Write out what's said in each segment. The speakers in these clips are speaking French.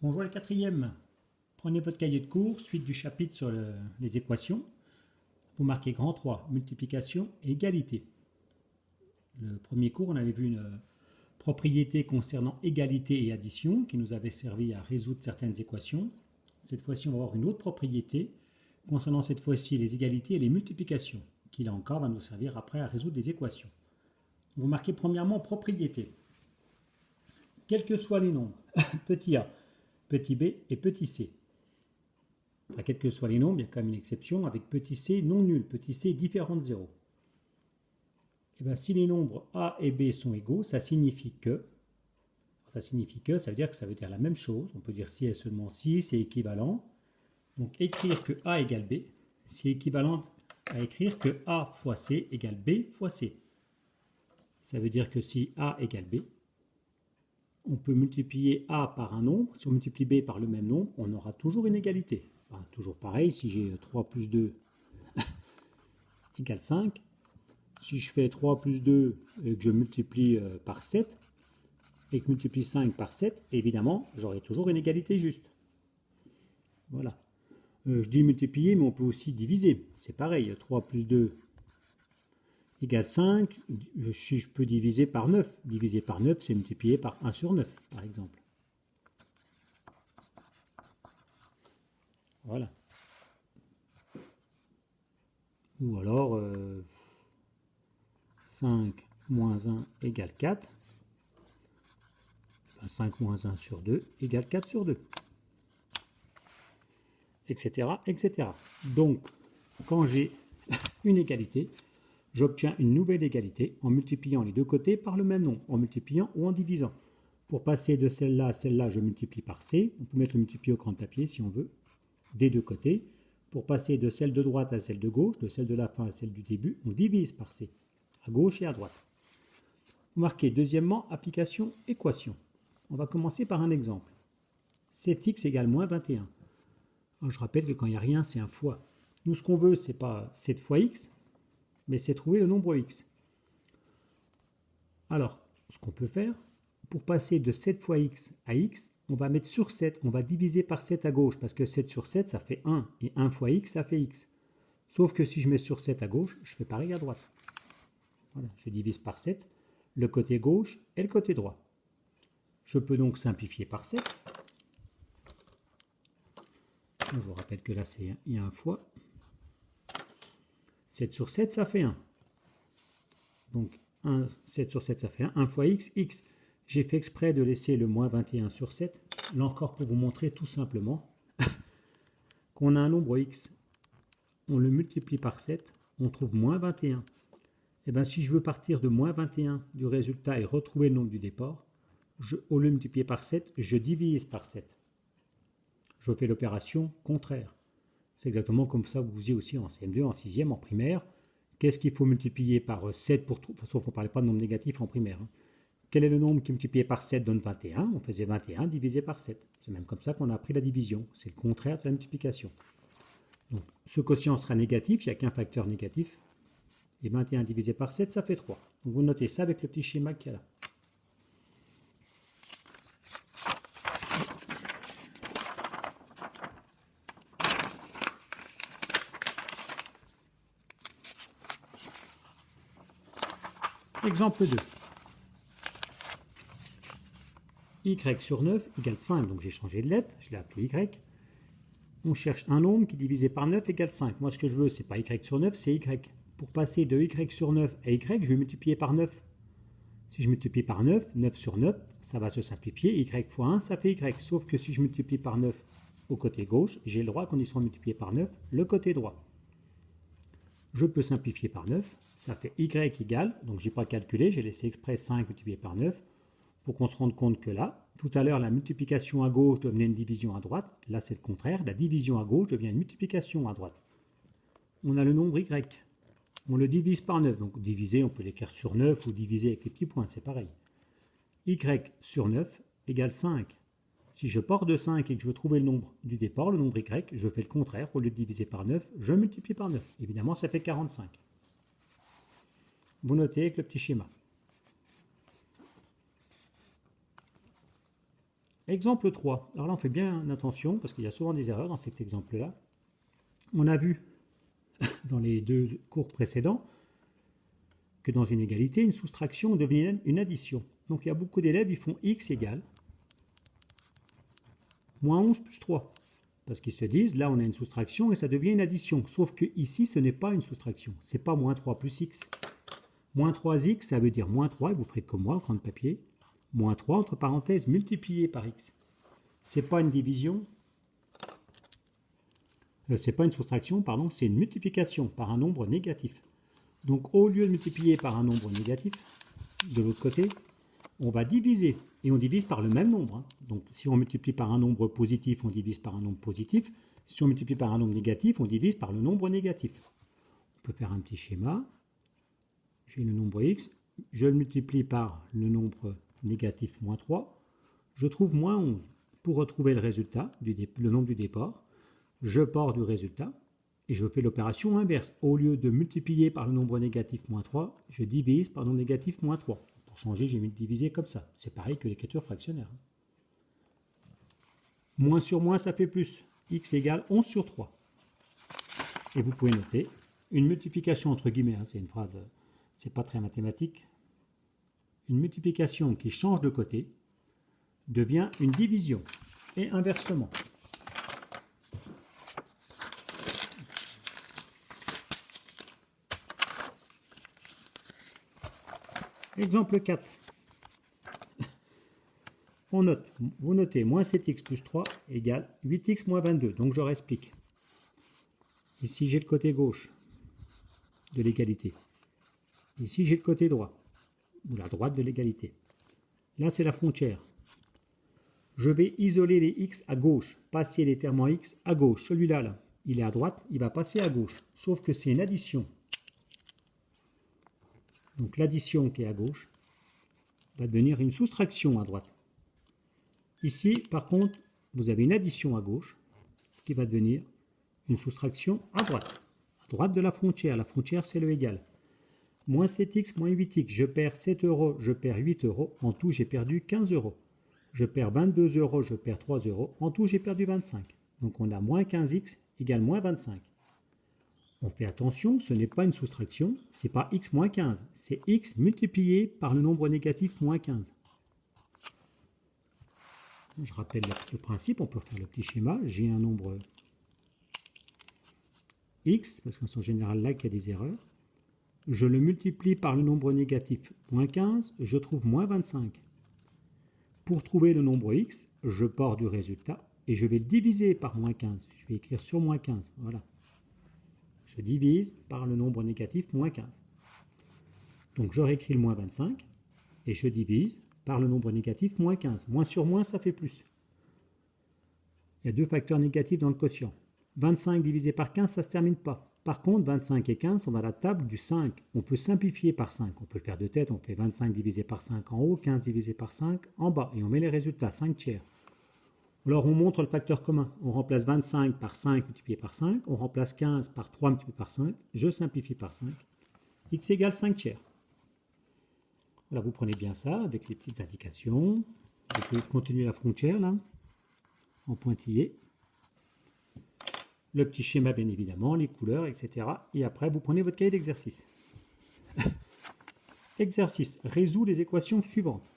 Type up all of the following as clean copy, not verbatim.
On joue à la quatrième. Prenez votre cahier de cours, suite du chapitre sur les équations. Vous marquez grand 3, multiplication et égalité. Le premier cours, on avait vu une propriété concernant égalité et addition qui nous avait servi à résoudre certaines équations. Cette fois-ci, on va voir une autre propriété concernant cette fois-ci les égalités et les multiplications, qui là encore va nous servir après à résoudre des équations. Vous marquez premièrement propriété. Quels que soient les nombres, petit a, petit b et petit c. Enfin, quels que soient les nombres, il y a quand même une exception avec petit c non nul, petit c différent de 0. Et bien, si les nombres a et b sont égaux, ça signifie que, ça veut dire que ça veut dire la même chose. On peut dire si et seulement si, c'est équivalent. Donc écrire que a égale b, c'est équivalent à écrire que a fois c égale b fois c. Ça veut dire que si a égale b, on peut multiplier a par un nombre. Si on multiplie b par le même nombre, on aura toujours une égalité. Enfin, toujours pareil, si j'ai 3 plus 2 égale 5, si je fais 3 plus 2 et que je multiplie par 7, et que je multiplie 5 par 7, évidemment, j'aurai toujours une égalité juste. Voilà. Je dis multiplier, mais on peut aussi diviser. C'est pareil, 3 plus 2 égale 5. Si je peux diviser par 9. Diviser par 9, c'est multiplier par 1 sur 9, par exemple. Voilà. Ou alors, 5 moins 1 égale 4. 5 moins 1 sur 2 égale 4 sur 2. Etc. etc. Donc, quand j'ai une égalité, j'obtiens une nouvelle égalité en multipliant les deux côtés par le même nombre, en multipliant ou en divisant. Pour passer de celle-là à celle-là, je multiplie par C. On peut mettre le multiplier au cran de papier si on veut, des deux côtés. Pour passer de celle de droite à celle de gauche, de celle de la fin à celle du début, on divise par C, à gauche et à droite. Vous marquez deuxièmement, application, équation. On va commencer par un exemple. 7x égale moins 21. Alors, je rappelle que quand il n'y a rien, c'est un fois. Nous, ce qu'on veut, ce n'est pas 7 fois x, mais c'est trouver le nombre x. Alors, ce qu'on peut faire, pour passer de 7 fois x à x, on va mettre sur 7, on va diviser par 7 à gauche, parce que 7 sur 7, ça fait 1, et 1 fois x, ça fait x. Sauf que si je mets sur 7 à gauche, je fais pareil à droite. Voilà, je divise par 7, le côté gauche et le côté droit. Je peux donc simplifier par 7. Je vous rappelle que là, il y a un fois. 7 sur 7, ça fait 1. Donc, 7 sur 7, ça fait 1. 1 fois x, x. J'ai fait exprès de laisser le moins 21 sur 7. Là encore, pour vous montrer tout simplement qu'on a un nombre x. On le multiplie par 7, on trouve moins 21. Et bien, si je veux partir de moins 21 du résultat et retrouver le nombre du départ, au lieu de multiplier par 7, je divise par 7. Je fais l'opération contraire. C'est exactement comme ça que vous faisiez aussi en CM2, en 6e, en primaire. Qu'est-ce qu'il faut multiplier par 7 pour trouver, sauf qu'on ne parlait pas de nombre négatif en primaire. Quel est le nombre qui multiplié par 7 donne 21? On faisait 21 divisé par 7. C'est même comme ça qu'on a appris la division. C'est le contraire de la multiplication. Donc, ce quotient sera négatif, il n'y a qu'un facteur négatif. Et 21 divisé par 7, ça fait 3. Donc, vous notez ça avec le petit schéma qu'il y a là. Exemple 2. Y sur 9 égale 5. Donc j'ai changé de lettre, je l'ai appelé Y. On cherche un nombre qui divisé par 9 égale 5. Moi ce que je veux, c'est pas Y sur 9, c'est Y. Pour passer de Y sur 9 à Y, je vais multiplier par 9. Si je multiplie par 9, 9 sur 9, ça va se simplifier. Y fois 1, ça fait Y. Sauf que si je multiplie par 9 au côté gauche, j'ai le droit, à condition de multiplier par 9, le côté droit. Je peux simplifier par 9, ça fait y égale, donc je n'ai pas calculé, j'ai laissé exprès 5 multiplié par 9, pour qu'on se rende compte que là, tout à l'heure, la multiplication à gauche devenait une division à droite, là c'est le contraire, la division à gauche devient une multiplication à droite. On a le nombre y, on le divise par 9, donc diviser, on peut l'écrire sur 9 ou diviser avec les petits points, c'est pareil. Y sur 9 égale 5. Si je pars de 5 et que je veux trouver le nombre du départ, le nombre y, je fais le contraire. Au lieu de diviser par 9, je multiplie par 9. Évidemment, ça fait 45. Vous notez avec le petit schéma. Exemple 3. Alors là, on fait bien attention parce qu'il y a souvent des erreurs dans cet exemple-là. On a vu dans les deux cours précédents que dans une égalité, une soustraction devient une addition. Donc il y a beaucoup d'élèves, ils font x égale moins 11 plus 3. Parce qu'ils se disent, là on a une soustraction et ça devient une addition. Sauf que ici, ce n'est pas une soustraction. Ce n'est pas moins 3 plus x. Moins 3x, ça veut dire moins 3, et vous ferez comme moi, en crayon de papier. Moins 3, entre parenthèses, multiplié par x. Ce n'est pas une division. C'est pas une soustraction, pardon, c'est une multiplication par un nombre négatif. Donc au lieu de multiplier par un nombre négatif, de l'autre côté, on va diviser. Et on divise par le même nombre. Donc si on multiplie par un nombre positif, on divise par un nombre positif. Si on multiplie par un nombre négatif, on divise par le nombre négatif. On peut faire un petit schéma. J'ai le nombre x, je le multiplie par le nombre négatif moins 3. Je trouve moins 11. Pour retrouver le résultat, le nombre du départ, je pars du résultat et je fais l'opération inverse. Au lieu de multiplier par le nombre négatif moins 3, je divise par le nombre négatif moins 3. Pour changer, j'ai mis diviser comme ça. C'est pareil que l'écriture fractionnaire. Moins sur moins, ça fait plus. X égale 11 sur 3. Et vous pouvez noter une multiplication entre guillemets, c'est une phrase, c'est pas très mathématique. Une multiplication qui change de côté devient une division. Et inversement. Exemple 4. On note, vous notez moins 7x plus 3 égale 8x moins 22. Donc je réexplique. Ici j'ai le côté gauche de l'égalité. Ici j'ai le côté droit, ou la droite de l'égalité. Là c'est la frontière. Je vais isoler les x à gauche, passer les termes en x à gauche. Celui-là, là, il est à droite, il va passer à gauche. Sauf que c'est une addition. Donc l'addition qui est à gauche va devenir une soustraction à droite. Ici, par contre, vous avez une addition à gauche qui va devenir une soustraction à droite de la frontière. La frontière, c'est le égal. Moins 7x, moins 8x, je perds 7 euros, je perds 8 euros. En tout, j'ai perdu 15 euros. Je perds 22 euros, je perds 3 euros. En tout, j'ai perdu 25. Donc on a moins 15x égale moins 25. On fait attention, ce n'est pas une soustraction, ce n'est pas x moins 15, c'est x multiplié par le nombre négatif moins 15. Je rappelle le principe, on peut faire le petit schéma. J'ai un nombre x, parce qu'en général là qu'il y a des erreurs. Je le multiplie par le nombre négatif moins 15, je trouve moins 25. Pour trouver le nombre x, je pars du résultat et je vais le diviser par moins 15. Je vais écrire sur moins 15, voilà. Je divise par le nombre négatif moins 15. Donc je réécris le moins 25 et je divise par le nombre négatif moins 15. Moins sur moins, ça fait plus. Il y a deux facteurs négatifs dans le quotient. 25 divisé par 15, ça ne se termine pas. Par contre, 25 et 15 sont à la table du 5. On peut simplifier par 5. On peut le faire de tête. On fait 25 divisé par 5 en haut, 15 divisé par 5 en bas. Et on met les résultats, 5 tiers. Alors on montre le facteur commun. On remplace 25 par 5 multiplié par 5. On remplace 15 par 3 multiplié par 5. Je simplifie par 5. X égale 5 tiers. Voilà, vous prenez bien ça avec les petites indications. Vous pouvez continuer la frontière là, en pointillé. Le petit schéma bien évidemment, les couleurs, etc. Et après, vous prenez votre cahier d'exercice. Exercice. Résout les équations suivantes.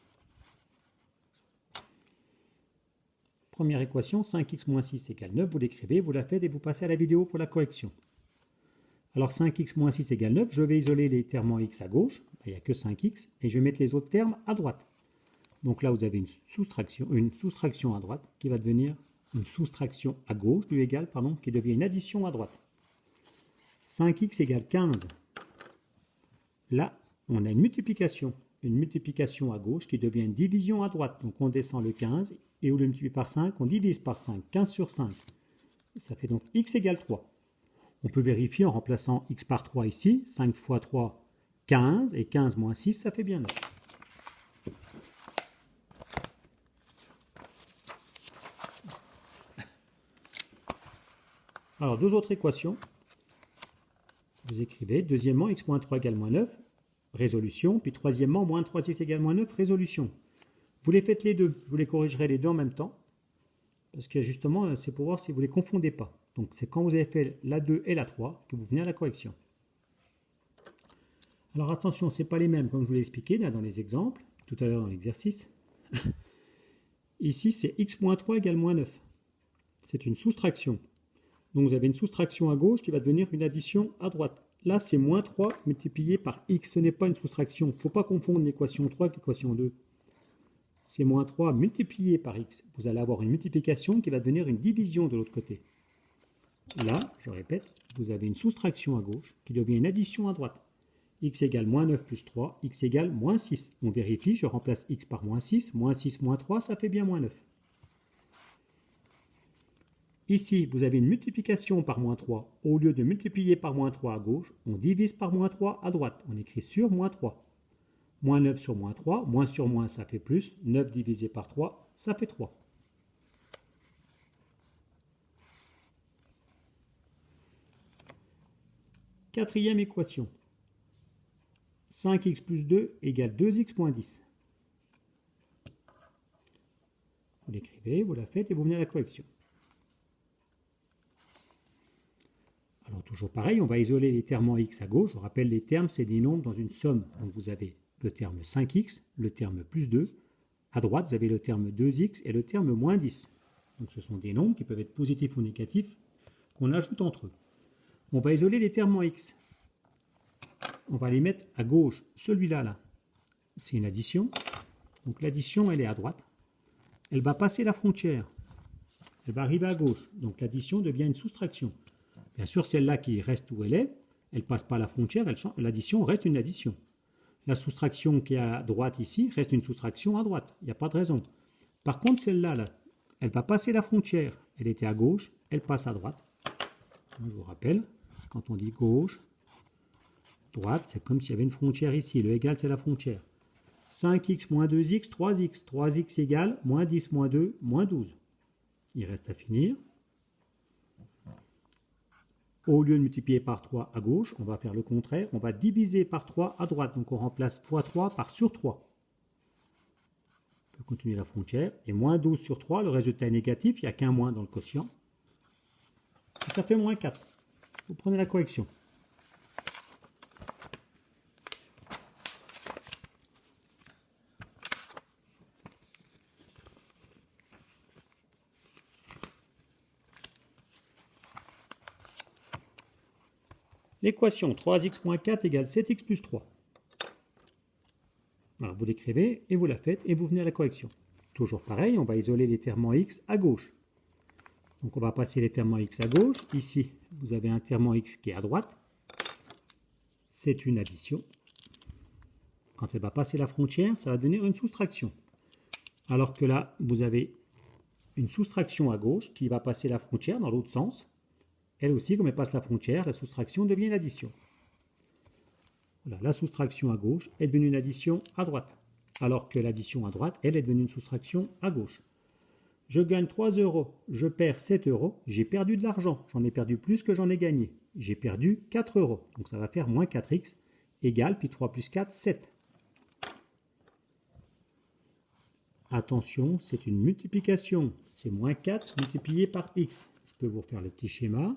Première équation, 5x moins 6 égale 9. Vous l'écrivez, vous la faites et vous passez à la vidéo pour la correction. Alors 5x moins 6 égale 9. Je vais isoler les termes en x à gauche. Il n'y a que 5x. Et je vais mettre les autres termes à droite. Donc là, vous avez une soustraction à droite qui va devenir une soustraction à gauche du égal, pardon, qui devient une addition à droite. 5x égale 15. Là, on a une multiplication à gauche qui devient une division à droite. Donc on descend le 15 et on le multiplie par 5, on divise par 5, 15 sur 5. Ça fait donc x égale 3. On peut vérifier en remplaçant x par 3 ici. 5 fois 3, 15, et 15 moins 6, ça fait bien 9. Alors, deux autres équations. Vous écrivez, deuxièmement, x moins 3 égale moins 9, résolution. Puis troisièmement, moins 3x égale moins 9, résolution. Vous les faites les deux. Je vous les corrigerai les deux en même temps. Parce que justement, c'est pour voir si vous ne les confondez pas. Donc c'est quand vous avez fait la 2 et la 3 que vous venez à la correction. Alors attention, ce n'est pas les mêmes comme je vous l'ai expliqué là, dans les exemples, tout à l'heure dans l'exercice. Ici, c'est x moins 3 égale moins 9. C'est une soustraction. Donc vous avez une soustraction à gauche qui va devenir une addition à droite. Là, c'est moins 3 multiplié par x. Ce n'est pas une soustraction. Il ne faut pas confondre l'équation 3 avec l'équation 2. C'est moins 3 multiplié par x. Vous allez avoir une multiplication qui va devenir une division de l'autre côté. Là, je répète, vous avez une soustraction à gauche qui devient une addition à droite. X égale moins 9 plus 3, x égale moins 6. On vérifie, je remplace x par moins 6 moins 3, ça fait bien moins 9. Ici, vous avez une multiplication par moins 3. Au lieu de multiplier par moins 3 à gauche, on divise par moins 3 à droite. On écrit sur moins 3. Moins 9 sur moins 3, moins sur moins, ça fait plus. 9 divisé par 3, ça fait 3. Quatrième équation. 5x plus 2 égale 2x moins 10. Vous l'écrivez, vous la faites et vous venez à la correction. Alors toujours pareil, on va isoler les termes en x à gauche. Je vous rappelle, les termes, c'est des nombres dans une somme. Donc vous avez le terme 5x, le terme plus 2. À droite, vous avez le terme 2x et le terme moins 10. Donc ce sont des nombres qui peuvent être positifs ou négatifs qu'on ajoute entre eux. On va isoler les termes en x. On va les mettre à gauche. Celui-là, là, c'est une addition. Donc l'addition, elle est à droite. Elle va passer la frontière. Elle va arriver à gauche. Donc l'addition devient une soustraction. Bien sûr, celle-là qui reste où elle est, elle ne passe pas la frontière, l'addition reste une addition. La soustraction qui est à droite ici reste une soustraction à droite. Il n'y a pas de raison. Par contre, celle-là, là, elle va passer la frontière. Elle était à gauche, elle passe à droite. Je vous rappelle, quand on dit gauche, droite, c'est comme s'il y avait une frontière ici. Le égal, c'est la frontière. 5x moins 2x, 3x. 3x égale moins 10 moins 2, moins 12. Il reste à finir. Au lieu de multiplier par 3 à gauche, on va faire le contraire. On va diviser par 3 à droite. Donc on remplace fois 3 par sur 3. On peut continuer la frontière. Et moins 12 sur 3, le résultat est négatif. Il n'y a qu'un moins dans le quotient. Et ça fait moins 4. Vous prenez la correction. L'équation 3x moins 4 égale 7x plus 3. Alors vous l'écrivez et vous la faites et vous venez à la correction. Toujours pareil, on va isoler les termes en x à gauche. Donc on va passer les termes en x à gauche. Ici, vous avez un terme en x qui est à droite. C'est une addition. Quand elle va passer la frontière, ça va devenir une soustraction. Alors que là, vous avez une soustraction à gauche qui va passer la frontière dans l'autre sens. Elle aussi, comme elle passe la frontière, la soustraction devient une addition. Voilà, la soustraction à gauche est devenue une addition à droite. Alors que l'addition à droite, elle est devenue une soustraction à gauche. Je gagne 3 euros, je perds 7 euros, j'ai perdu de l'argent. J'en ai perdu plus que j'en ai gagné. J'ai perdu 4 euros. Donc ça va faire moins 4x égale, puis 3 plus 4, 7. Attention, c'est une multiplication. C'est moins 4 multiplié par x. Je peux vous refaire le petit schéma.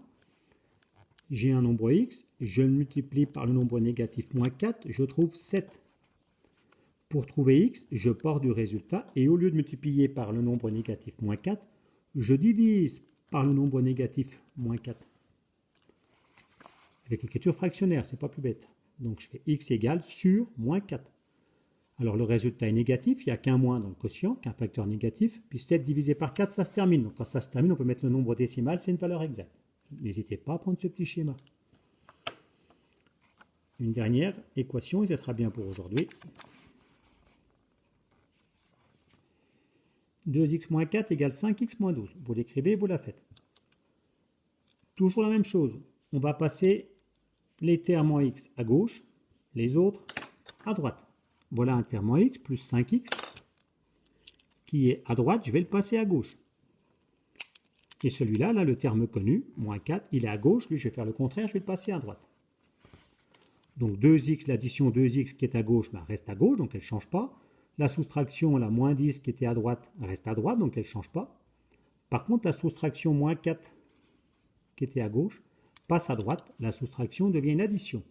J'ai un nombre x, je le multiplie par le nombre négatif moins 4, je trouve 7. Pour trouver x, je pars du résultat et au lieu de multiplier par le nombre négatif moins 4, je divise par le nombre négatif moins 4. Avec l'écriture fractionnaire, c'est pas plus bête. Donc je fais x égale sur moins 4. Alors le résultat est négatif, il n'y a qu'un moins dans le quotient, qu'un facteur négatif, puis 7 divisé par 4, ça se termine. Donc quand ça se termine, on peut mettre le nombre décimal, c'est une valeur exacte. N'hésitez pas à prendre ce petit schéma. Une dernière équation et ça sera bien pour aujourd'hui. 2x moins 4 égale 5x moins 12. Vous l'écrivez, vous la faites. Toujours la même chose. On va passer les termes en x à gauche, les autres à droite. Voilà un terme en x plus 5x qui est à droite, je vais le passer à gauche. Et celui-là, là, le terme connu, moins 4, il est à gauche. Lui, je vais faire le contraire, je vais le passer à droite. Donc 2x, l'addition 2x qui est à gauche, ben, reste à gauche, donc elle ne change pas. La soustraction, la moins 10 qui était à droite, reste à droite, donc elle ne change pas. Par contre, la soustraction moins 4 qui était à gauche passe à droite. La soustraction devient une addition.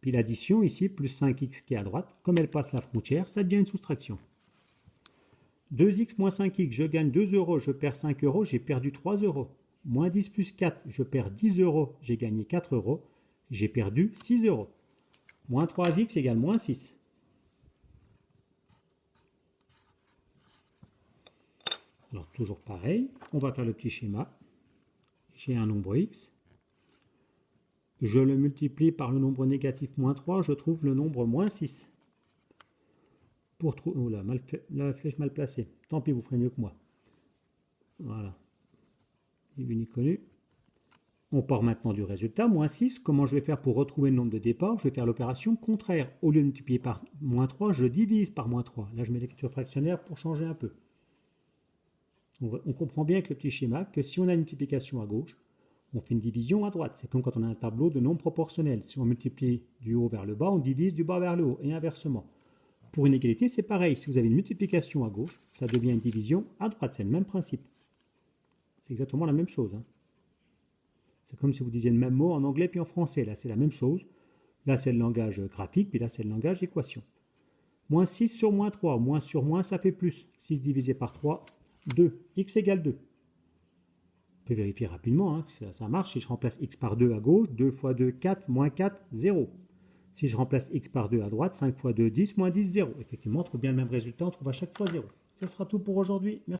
Puis l'addition ici, plus 5x qui est à droite, comme elle passe la frontière, ça devient une soustraction. 2x moins 5x, je gagne 2 euros, je perds 5 euros, j'ai perdu 3 euros. Moins 10 plus 4, je perds 10 euros, j'ai gagné 4 euros, j'ai perdu 6 euros. Moins 3x égale moins 6. Alors toujours pareil, on va faire le petit schéma. J'ai un nombre x. Je le multiplie par le nombre négatif moins 3, je trouve le nombre moins 6. Pour trouver... Oh là, la flèche mal placée. Tant pis, vous ferez mieux que moi. Voilà. Ni vu ni connu. On part maintenant du résultat, moins 6. Comment je vais faire pour retrouver le nombre de départ? Je vais faire l'opération contraire. Au lieu de multiplier par moins 3, je divise par moins 3. Là, je mets l'écriture fractionnaire pour changer un peu. On comprend bien avec le petit schéma que si on a une multiplication à gauche, on fait une division à droite. C'est comme quand on a un tableau de nombres proportionnels. Si on multiplie du haut vers le bas, on divise du bas vers le haut et inversement. Pour une égalité, c'est pareil. Si vous avez une multiplication à gauche, ça devient une division à droite. C'est le même principe. C'est exactement la même chose. Hein. C'est comme si vous disiez le même mot en anglais puis en français. Là, c'est la même chose. Là, c'est le langage graphique, puis là, c'est le langage équation. Moins 6 sur moins 3. Moins sur moins, ça fait plus. 6 divisé par 3, 2. X égale 2. On peut vérifier rapidement hein, que ça marche. Si je remplace x par 2 à gauche, 2 fois 2, 4, moins 4, 0. Si je remplace x par 2 à droite, 5 fois 2, 10, moins 10, 0. Effectivement, on trouve bien le même résultat, on trouve à chaque fois 0. Ça sera tout pour aujourd'hui. Merci.